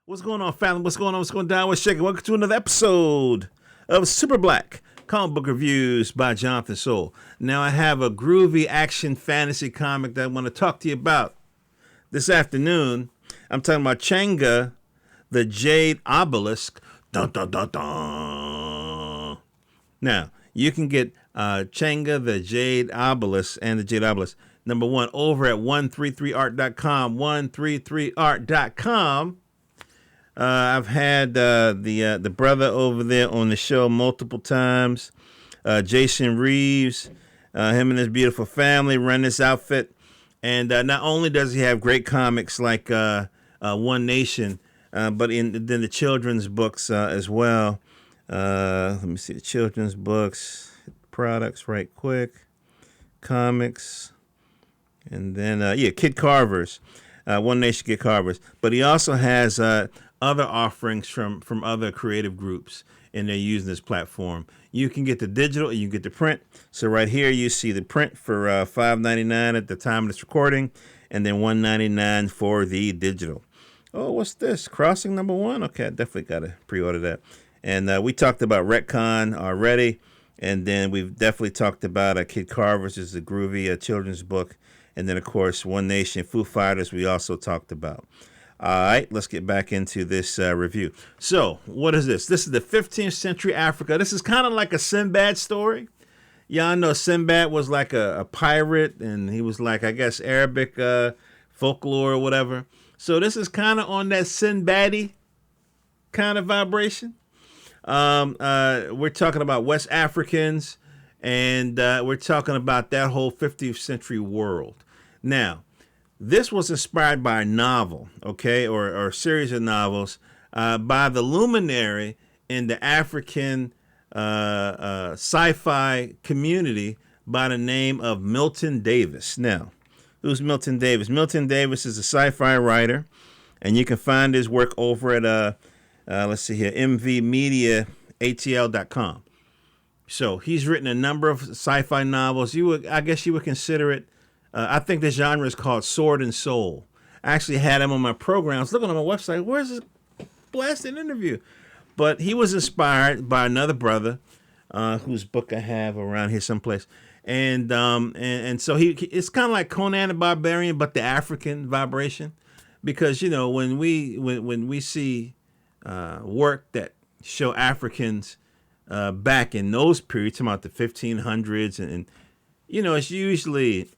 What's going on, family? What's going on? What's going down? What's shaking? Welcome to another episode of Super Black Comic Book Reviews by Jonathan Soul. Now, I have a groovy action fantasy comic that I want to talk to you about this afternoon. I'm talking about Changa, the Jade Obelisk. Dun, dun, dun, dun. Now, you can get Changa, the Jade Obelisk, and the Jade Obelisk, number one, over at 133art.com, 133art.com. I've had the brother over there on the show multiple times, Jason Reeves, him and his beautiful family run this outfit. And not only does he have great comics like One Nation, but then the children's books as well. Let me see the children's books, products right quick, comics, and then, Kid Carver's, One Nation Kid Carver's. But he also has other offerings from other creative groups, and they're using this platform. You can get the digital, you can get the print. So right here you see the print for $5.99 at the time of this recording, and then $1.99 for the digital. Oh, what's this? Crossing number one? Okay, I definitely got to pre-order that. And we talked about Retcon already, and then we've definitely talked about Kid Carver's, is a groovy children's book, and then of course One Nation Foo Fighters we also talked about. All right, let's get back into this review. So, what is this? This is the 15th century Africa. This is kind of like a Sinbad story. Y'all know Sinbad was like a pirate, and he was like, I guess, Arabic folklore or whatever. So this is kind of on that Sinbad-y kind of vibration. We're talking about West Africans, and we're talking about that whole 15th century world. Now, this was inspired by a novel, okay, or a series of novels by the luminary in the African sci-fi community by the name of Milton Davis. Now, who's Milton Davis? Milton Davis is a sci-fi writer, and you can find his work over at, let's see here, mvmediaatl.com. So he's written a number of sci-fi novels. I guess you would consider it. I think the genre is called Sword and Soul. I actually had him on my program. I was looking on my website. Where's this blasted interview? But he was inspired by another brother, whose book I have around here someplace. And so it's kind of like Conan the Barbarian, but the African vibration, because when we see work that show Africans back in those periods, talking about the 1500s and it's usually,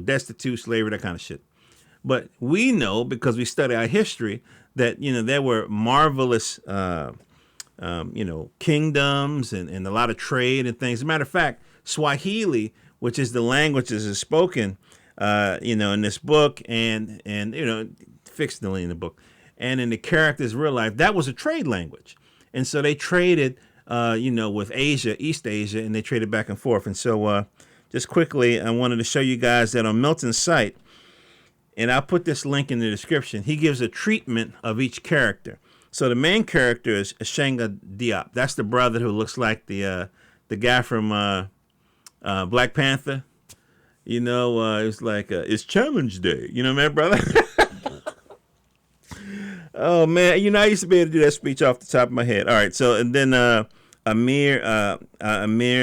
destitute, slavery, that kind of shit. But we know, because we study our history, that, there were marvelous, kingdoms and a lot of trade and things. As a matter of fact, Swahili, which is the language that is spoken, in this book and fictionally in the book, and in the characters' real life, that was a trade language. And so they traded, with Asia, East Asia, and they traded back and forth. And so, just quickly, I wanted to show you guys that on Milton's site, and I'll put this link in the description, he gives a treatment of each character. So the main character is Changa Diop. That's the brother who looks like the guy from Black Panther. It's like, it's Challenge Day. You know, man, brother? Oh, man. I used to be able to do that speech off the top of my head. All right, so, and then Amir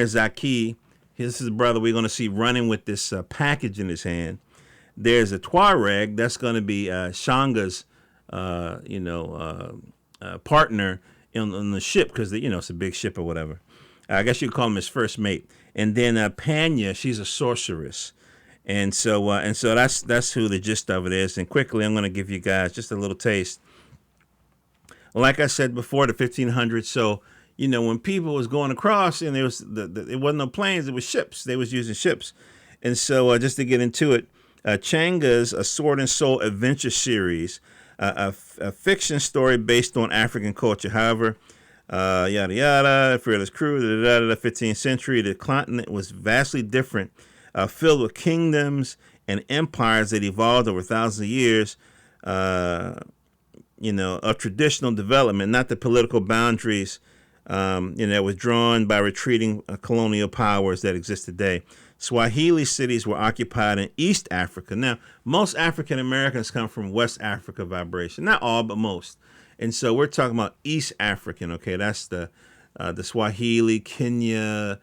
Zaki, this is the brother we're going to see running with this package in his hand. There's a Tuareg that's going to be Shanga's, partner on the ship, because it's a big ship or whatever. I guess you could call him his first mate. And then Panya, she's a sorceress, and so that's who the gist of it is. And quickly, I'm going to give you guys just a little taste. Like I said before, the 1500s. So. When people was going across, and it wasn't no planes, it was ships. They was using ships. And so just to get into it, Changa's a Sword and Soul adventure series, a fiction story based on African culture. However, yada yada, fearless crew, the 15th century, the continent was vastly different, filled with kingdoms and empires that evolved over thousands of years, of traditional development, not the political boundaries that was drawn by retreating colonial powers that exist today. Swahili cities were occupied in East Africa. Now, most African Americans come from West Africa vibration. Not all, but most. And so we're talking about East African, okay? That's the Swahili, Kenya,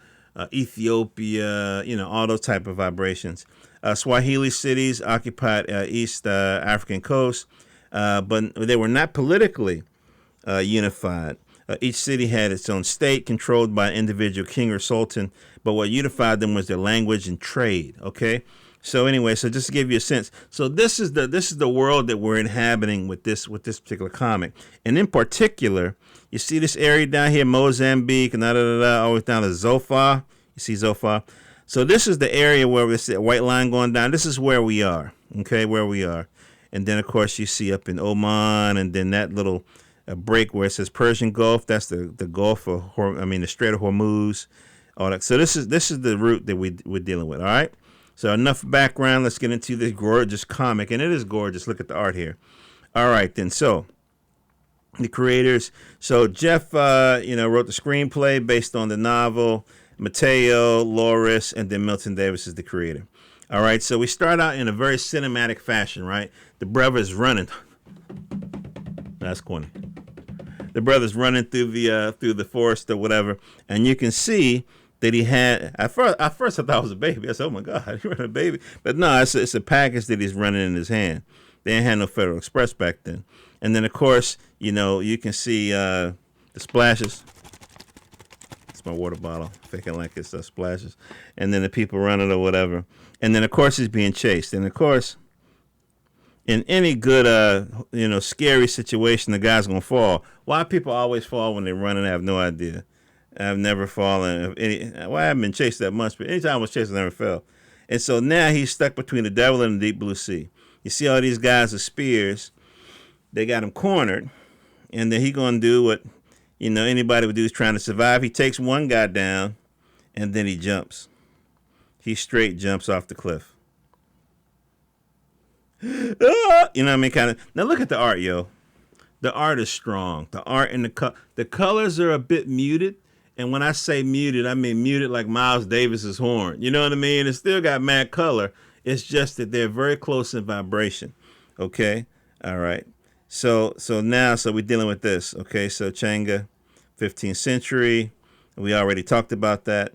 Ethiopia, all those type of vibrations. Swahili cities occupied East African coast, but they were not politically unified. Each city had its own state controlled by an individual king or sultan, but what unified them was their language and trade. Okay, so anyway, so just to give you a sense, so this is the world that we're inhabiting with this particular comic, and in particular, you see this area down here, Mozambique, and always down to Zofa. You see Zofa. So this is the area where we see a white line going down. This is where we are. Okay, where we are, and then of course you see up in Oman, and then that little break where it says Persian Gulf. That's the Gulf of the Strait of Hormuz. All that. So this is the route that we're dealing with. All right. So enough background. Let's get into this gorgeous comic, and it is gorgeous. Look at the art here. All right, then. So the creators. So Jeff, wrote the screenplay based on the novel. Mateo, Loris, and then Milton Davis is the creator. All right. So we start out in a very cinematic fashion, right? The brother's running. That's corny. The brother's running through the forest or whatever, and you can see that he had. At first I thought it was a baby. I said, "Oh my God, he ran a baby!" But no, it's a package that he's running in his hand. They didn't have no Federal Express back then. And then of course, you can see the splashes. It's my water bottle, faking like it's splashes. And then the people running or whatever. And then of course he's being chased. And of course, in any good, scary situation, the guy's gonna fall. Why people always fall when they're running, I have no idea. I've never fallen. I haven't been chased that much, but anytime I was chased, I never fell. And so now he's stuck between the devil and the deep blue sea. You see all these guys with spears. They got him cornered, and then he gonna do what anybody would do is trying to survive. He takes one guy down, and then he jumps. He straight jumps off the cliff. You know what I mean? Kind of. Now look at the art, yo. The art is strong. The art and the colors are a bit muted. And when I say muted, I mean muted like Miles Davis's horn. You know what I mean? It's still got mad color. It's just that they're very close in vibration. Okay? All right. So we're dealing with this. Okay? So Changa, 15th century. We already talked about that.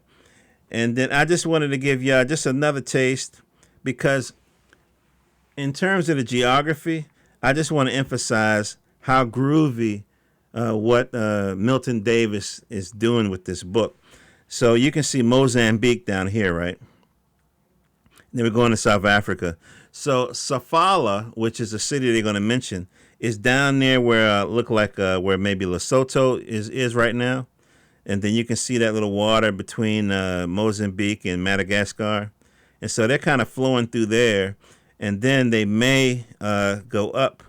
And then I just wanted to give y'all just another taste because in terms of the geography, I just want to emphasize how groovy what Milton Davis is doing with this book. So you can see Mozambique down here, right? Then we're going to South Africa. So Sofala, which is a city they're going to mention, is down there where where maybe Lesotho is right now. And then you can see that little water between Mozambique and Madagascar. And so they're kind of flowing through there. And then they may go up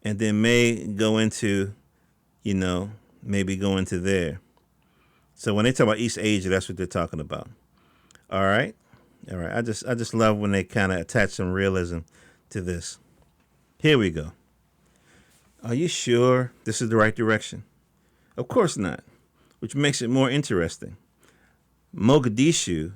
and then may go into, maybe go into there. So when they talk about East Asia, that's what they're talking about. All right. I just love when they kind of attach some realism to this. Here we go. Are you sure this is the right direction? Of course not, which makes it more interesting. Mogadishu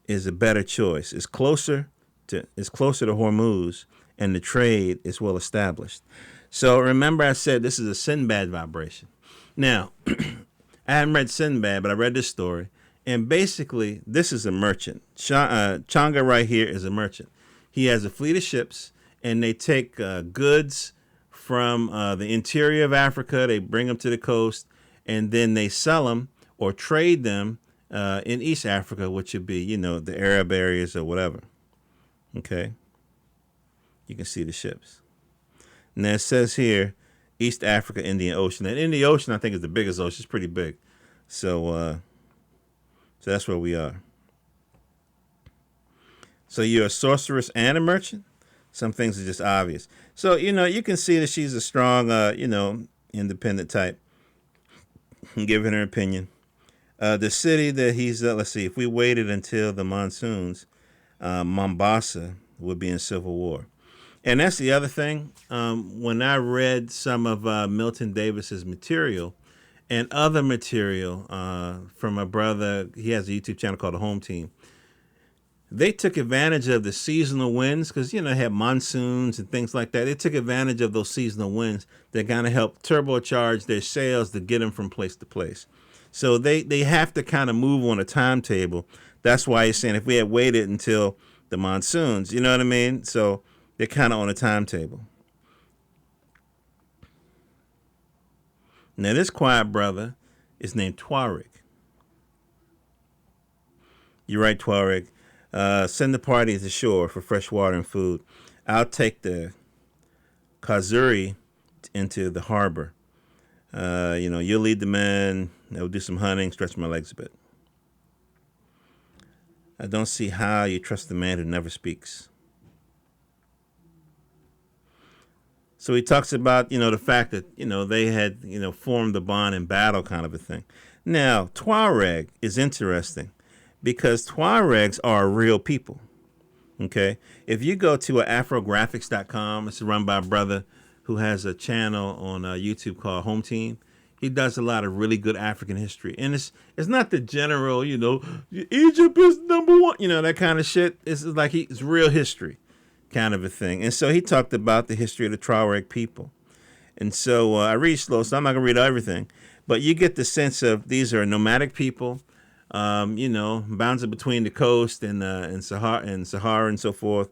is a better choice. It's closer to Hormuz, and the trade is well established. So remember I said this is a Sinbad vibration. Now, I haven't read Sinbad, but I read this story. And basically, this is a merchant. Changa right here is a merchant. He has a fleet of ships, and they take goods from the interior of Africa. They bring them to the coast, and then they sell them or trade them in East Africa, which would be, the Arab areas or whatever. Okay. You can see the ships. Now it says here, East Africa, Indian Ocean. And Indian Ocean, I think, is the biggest ocean. It's pretty big. So that's where we are. So you're a sorceress and a merchant? Some things are just obvious. So, you can see that she's a strong, independent type. Giving her opinion. The city that he's, let's see, if we waited until the monsoons, Mombasa would be in civil war. And that's the other thing. When I read some of Milton Davis's material, and other material from a brother. He has a YouTube channel called The Home Team. They took advantage of the seasonal winds because, they had monsoons and things like that. They took advantage of those seasonal winds that kind of help turbocharge their sales to get them from place to place. So they have to kind of move on a timetable. That's why he's saying if we had waited until the monsoons, you know what I mean? So they're kind of on a timetable. Now, this quiet brother is named Tuareg. You're right, Tuareg. Send the party to shore for fresh water and food. I'll take the Kazuri into the harbor. You'll lead the men. I'll do some hunting, stretch my legs a bit. I don't see how you trust the man who never speaks. So he talks about, the fact that, they had, formed the bond in battle kind of a thing. Now, Tuareg is interesting because Tuaregs are real people. Okay? If you go to afrographics.com, it's run by a brother who has a channel on YouTube called Home Team. He does a lot of really good African history. And it's not the general, Egypt is number one, that kind of shit. It's like it's real history kind of a thing. And so he talked about the history of the Tuareg people. And so I read slow, so I'm not going to read everything. But you get the sense of these are nomadic people, bouncing between the coast and Sahara and so forth.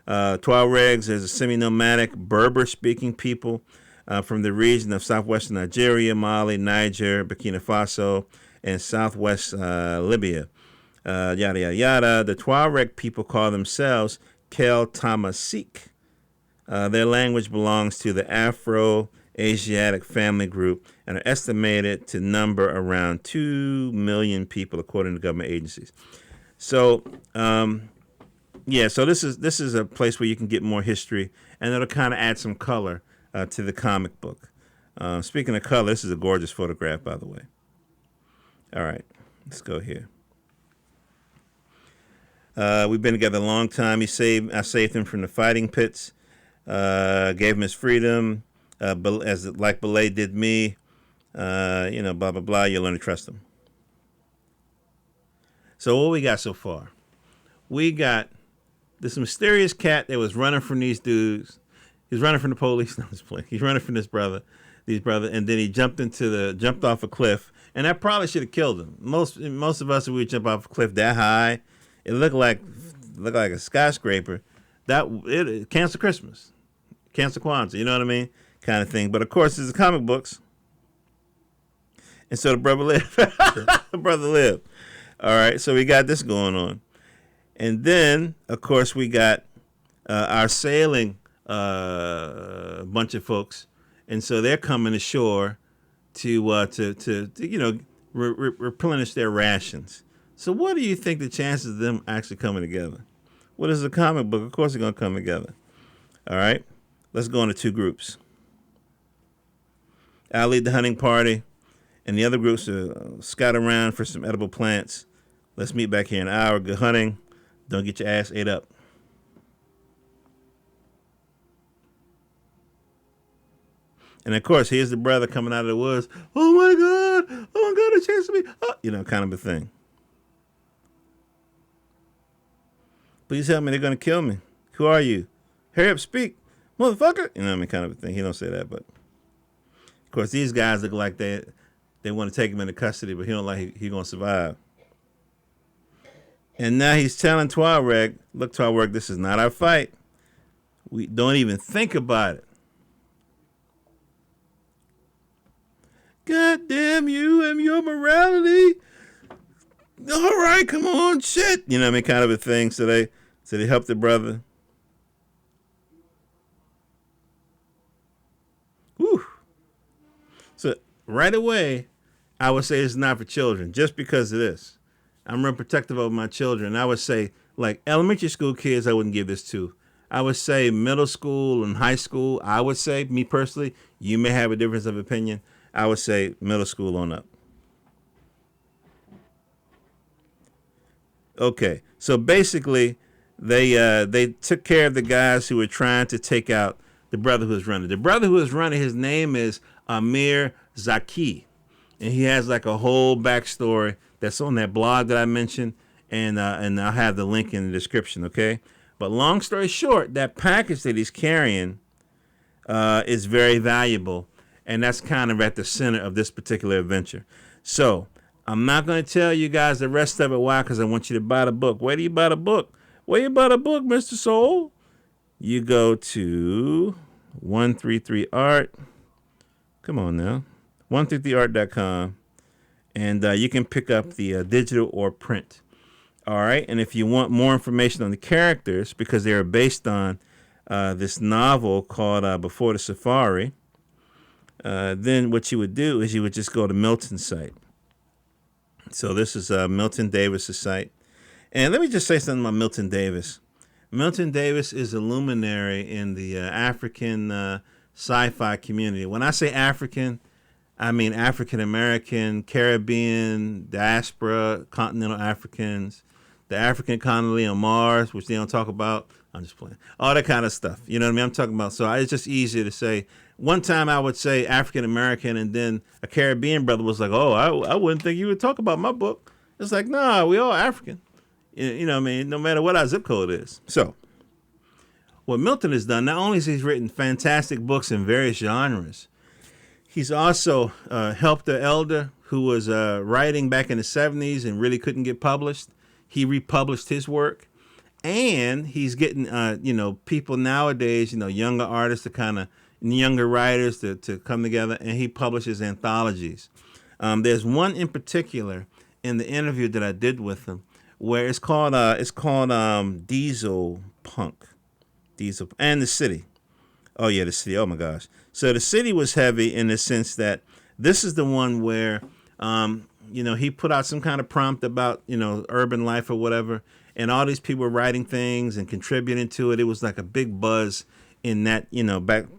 Tuaregs is a semi-nomadic Berber-speaking people from the region of southwestern Nigeria, Mali, Niger, Burkina Faso, and southwest Libya. Yada, yada, yada. The Tuareg people call themselves Kel Tamasik. Their language belongs to the Afro-Asiatic family group and are estimated to number around 2 million people, according to government agencies. So, so this is a place where you can get more history, and it'll kind of add some color to the comic book. Speaking of color, this is a gorgeous photograph, by the way. All right, let's go here. We've been together a long time. I saved him from the fighting pits, gave him his freedom, like Belay did me. Blah, blah, blah. You'll learn to trust him. So what we got so far? We got this mysterious cat that was running from these dudes. He's running from the police. No, he's running from these brother, and then he jumped off a cliff, and that probably should have killed him. Most of us, if we jump off a cliff that high, it looked like a skyscraper. Cancel Christmas, cancel Kwanzaa. You know what I mean, kind of thing. But of course, it's the comic books, and so the brother lived. The brother lived. All right, so we got this going on, and then of course we got our sailing bunch of folks, and so they're coming ashore to replenish their rations. So what do you think the chances of them actually coming together? Well, this is a comic book. Of course they're going to come together. All right, let's go into two groups. I'll lead the hunting party, and the other groups will scout around for some edible plants. Let's meet back here in an hour. Good hunting. Don't get your ass ate up. And of course, here's the brother coming out of the woods. Oh my God! Oh my God! A chance to me! Oh, kind of a thing. Please help me! They're gonna kill me. Who are you? Hurry up! Speak, motherfucker! Kind of a thing. He don't say that, but of course, these guys look like they want to take him into custody, but he don't like he gonna survive. And now he's telling Tuareg, "Look, Tuareg, this is not our fight. We don't even think about it." God damn you and your morality. All right, come on, shit. Kind of a thing. So they help the brother. Whew. So right away, I would say it's not for children just because of this. I'm real protective of my children. I would say, like elementary school kids, I wouldn't give this to. I would say middle school and high school, I would say, me personally, you may have a difference of opinion. I would say middle school on up. Okay, so basically, they took care of the guys who were trying to take out the brother who was running. The brother who was running, his name is Amir Zaki. and he has like a whole backstory that's on that blog that I mentioned, and I'll have the link in the description. Okay, but long story short, that package that he's carrying is very valuable, and that's kind of at the center of this particular adventure. So I'm not going to tell you guys the rest of it. Why? Because I want you to buy the book. Where do you buy the book? Where you buy the book, Mr. Soul? You go to 133 Art. Come on now. 133art.com. And you can pick up the digital or print. All right. And if you want more information on the characters, because they are based on this novel called Before the Safari, then what you would do is you would just go to Milton's site. So this is Milton Davis's site. And let me just say something about Milton Davis. Milton Davis is a luminary in the African sci-fi community. When I say African, I mean African American, Caribbean, diaspora, continental Africans, the African colony on Mars, which they don't talk about. I'm just playing. All that kind of stuff. You know what I mean? I'm talking about. So it's just easier to say. One time I would say African American, and then a Caribbean brother was like, "Oh, I wouldn't think you would talk about my book." It's like, nah, we all African. You know what I mean? No matter what our zip code is. So what Milton has done, not only has he written fantastic books in various genres, he's also helped an elder who was writing back in the 70s and really couldn't get published. He republished his work. And he's getting, people nowadays, younger artists younger writers to come together, and he publishes anthologies. There's one in particular in the interview that I did with him where it's called Diesel Punk. Diesel and the City. Oh yeah, the City. Oh my gosh. So the City was heavy in the sense that this is the one where he put out some kind of prompt about urban life or whatever, and all these people were writing things and contributing to it. It was like a big buzz in that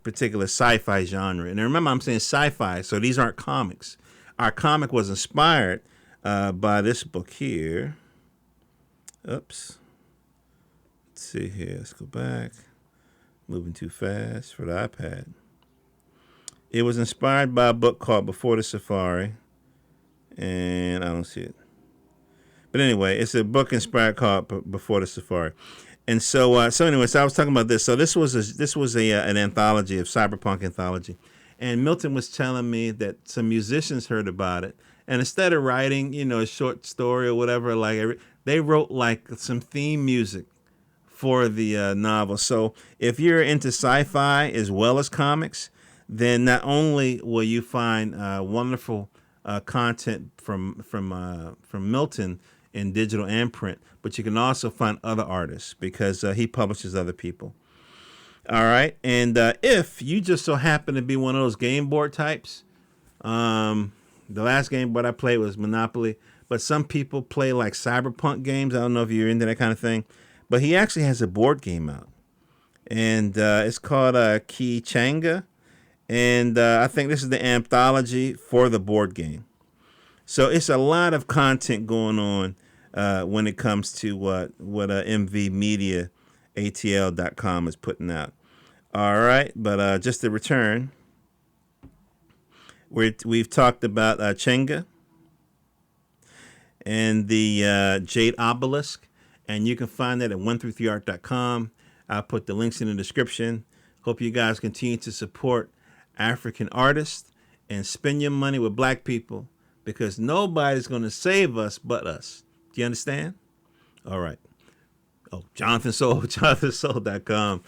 particular sci-fi genre. And remember, I'm saying sci-fi, so these aren't comics. Our comic was inspired by this book here. Oops. Let's see here. Let's go back. Moving too fast for the iPad. It was inspired by a book called Before the Safari. And I don't see it. But anyway, it's a book inspired called Before the Safari. And so I was talking about this. So this was an anthology, of cyberpunk anthology. And Milton was telling me that some musicians heard about it. And instead of writing, a short story or whatever, they wrote like some theme music for the novel. So if you're into sci-fi as well as comics, then not only will you find wonderful content from Milton in digital and print, but you can also find other artists because he publishes other people. All right, and if you just so happen to be one of those game board types, the last game board I played was Monopoly, but some people play like cyberpunk games. I don't know if you're into that kind of thing, but he actually has a board game out, and it's called Changa, and I think this is the anthology for the board game. So it's a lot of content going on when it comes to what mvmediaatl.com is putting out. All right, but just to return, we've talked about Changa and the Jade Obelisk, and you can find that at 133art.com. I'll put the links in the description. Hope you guys continue to support African artists and spend your money with black people, because nobody's going to save us but us. Do you understand? All right. Oh, Jonathan Soul, jonathansoul.com.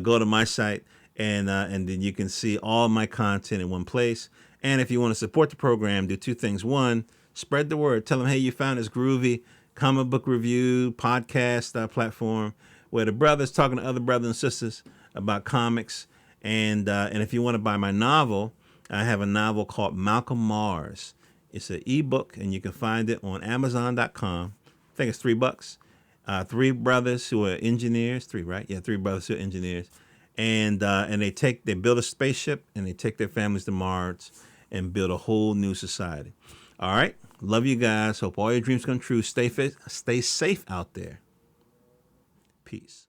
Go to my site, and then you can see all my content in one place. And if you want to support the program, do two things. One, spread the word. Tell them, hey, you found this groovy comic book review podcast platform where the brothers talking to other brothers and sisters about comics. And if you want to buy my novel, I have a novel called Malcolm Mars. It's an ebook, and you can find it on Amazon.com. I think it's $3. Three brothers who are engineers. Three, right? Yeah, three brothers who are engineers, and they build a spaceship, and they take their families to Mars and build a whole new society. All right, love you guys. Hope all your dreams come true. Stay safe out there. Peace.